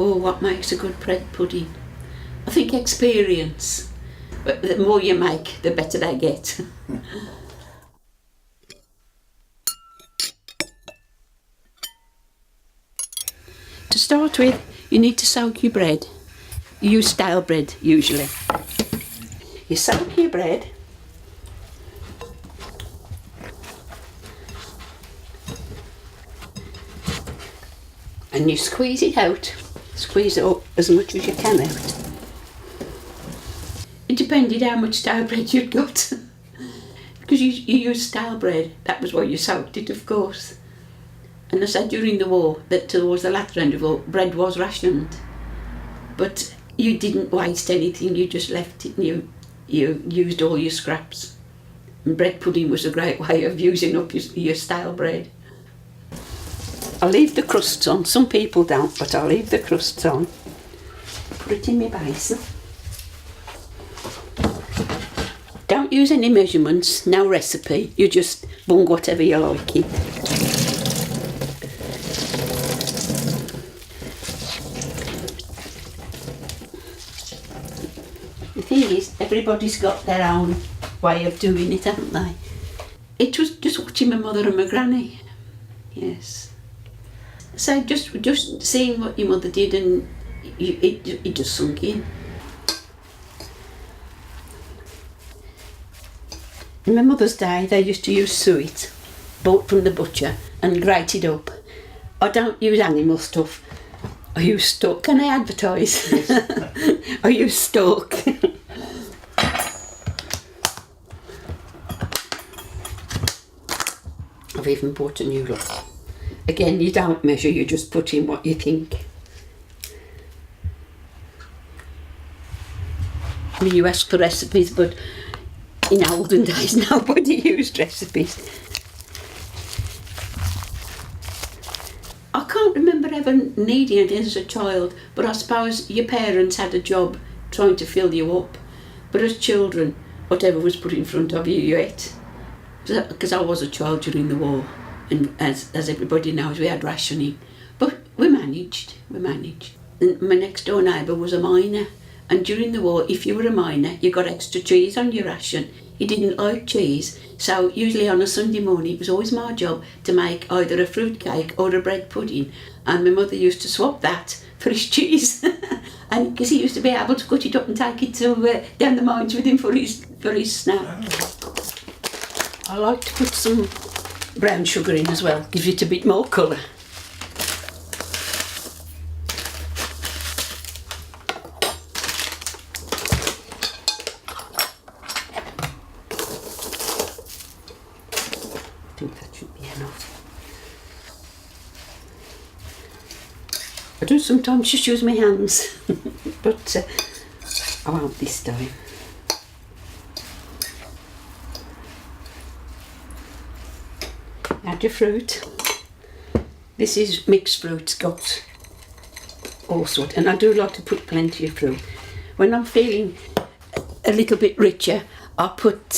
Oh, what makes a good bread pudding? I think experience. But the more you make, the better they get. To start with, you need to soak your bread. You use stale bread usually. You soak your bread. And you squeeze it out. Squeeze it up as much as you can out. It depended how much stale bread you'd got. Because you used stale bread, that was why you soaked it, of course. And I said during the war that towards the latter end of the war, bread was rationed. But you didn't waste anything, you just left it and you used all your scraps. And bread pudding was a great way of using up your stale bread. I leave the crusts on. Some people don't, but I leave the crusts on. Put it in my basin. Don't use any measurements, no recipe. You just bung whatever you like in. The thing is, everybody's got their own way of doing it, haven't they? It was just watching my mother and my granny. Yes. So just seeing what your mother did, and it just sunk in. In my mother's day, they used to use suet, bought from the butcher, and grate it up. I don't use animal stuff. I use stock. Can I advertise? Yes. I use stock. I've even bought a new lot. Again, you don't measure, you just put in what you think. I mean, you ask for recipes, but in olden days, nobody used recipes. I can't remember ever needing it as a child, but I suppose your parents had a job trying to fill you up. But as children, whatever was put in front of you, you ate. Because I was a child during the war, and as everybody knows, we had rationing. But we managed. And my next door neighbour was a miner. And during the war, if you were a miner, you got extra cheese on your ration. He didn't like cheese, so usually on a Sunday morning it was always my job to make either a fruit cake or a bread pudding, and my mother used to swap that for his cheese. And because he used to be able to cut it up and take it to down the mines with him for his snack. I like to put some brown sugar in as well, gives it a bit more colour. I think that should be enough. I do sometimes just use my hands, but I won't this time. Add your fruit. This is mixed fruit, it's got all sorts, and I do like to put plenty of fruit. When I'm feeling a little bit richer, I put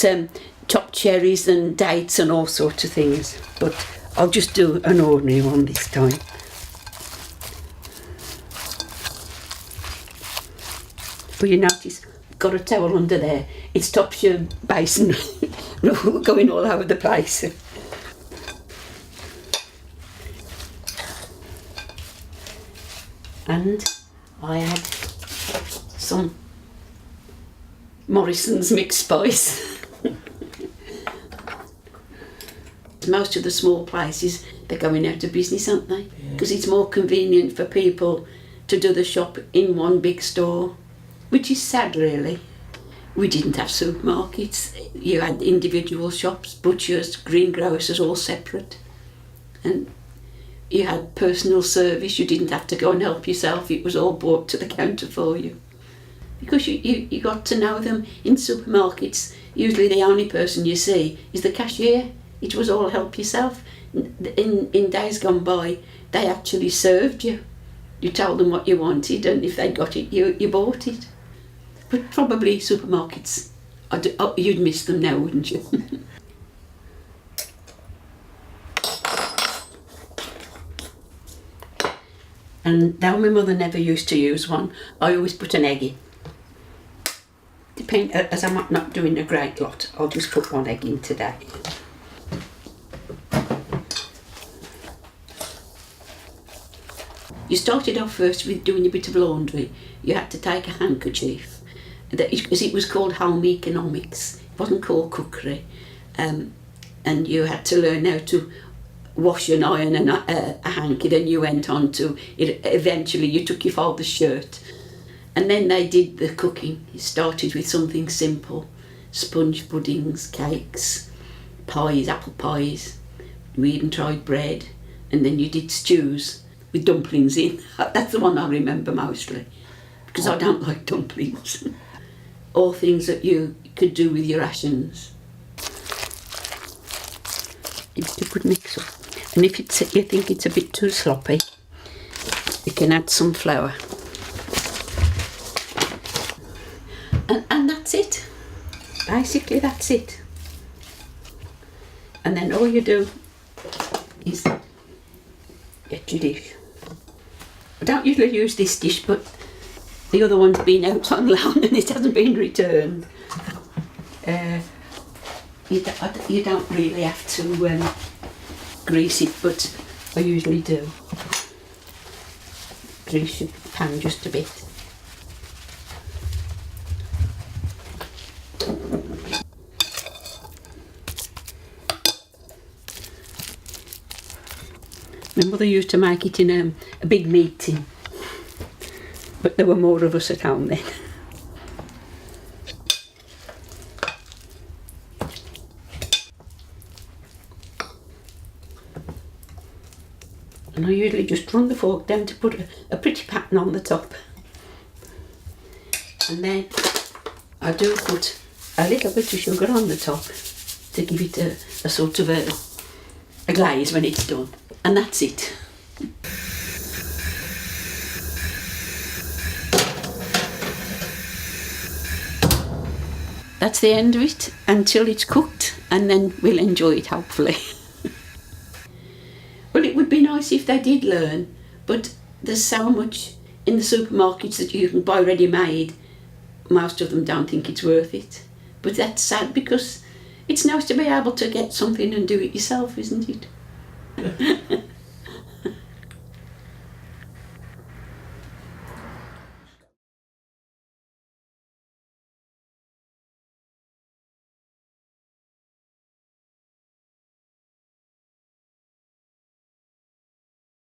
chopped cherries and dates and all sorts of things, but I'll just do an ordinary one this time. But you notice, got a towel under there, it stops your basin going all over the place. And I add some Morrison's mixed spice. Most of the small places, they're going out of business, aren't they? Because it's more convenient for people to do the shop in one big store, which is sad really. We didn't have supermarkets. You had individual shops, butchers, greengrocers, all separate. And you had personal service, you didn't have to go and help yourself, it was all brought to the counter for you. Because you got to know them in supermarkets, usually the only person you see is the cashier. It was all help yourself. In days gone by, they actually served you. You told them what you wanted, and if they got it, you bought it. But probably supermarkets, you'd miss them now, wouldn't you? And though my mother never used to use one, I always put an egg in. As I'm not doing a great lot, I'll just put one egg in today. You started off first with doing a bit of laundry. You had to take a handkerchief, because it was called home economics. It wasn't called cookery. And you had to learn how to wash and iron a hanky. Then you went on to it. Eventually you took your father's shirt, and then they did the cooking. You started with something simple: sponge puddings, cakes, pies, apple pies. We even tried bread, and then you did stews with dumplings in. That's the one I remember mostly, because I don't like dumplings. All things that you could do with your rations. It's a good mix up. And if you think it's a bit too sloppy, you can add some flour. And that's it. Basically that's it. And then all you do is get your dish. I don't usually use this dish, but the other one's been out on loan and it hasn't been returned. You don't really have to grease it, but I usually do. Grease your pan just a bit. My mother used to make it in a big meat tin, but there were more of us at home then. And I usually just run the fork down to put a pretty pattern on the top. And then I do put a little bit of sugar on the top to give it a sort of a glaze when it's done. And that's it. That's the end of it until it's cooked, and then we'll enjoy it hopefully. Well, it would be nice if they did learn, but there's so much in the supermarkets that you can buy ready-made. Most of them don't think it's worth it. But that's sad, because it's nice to be able to get something and do it yourself, isn't it?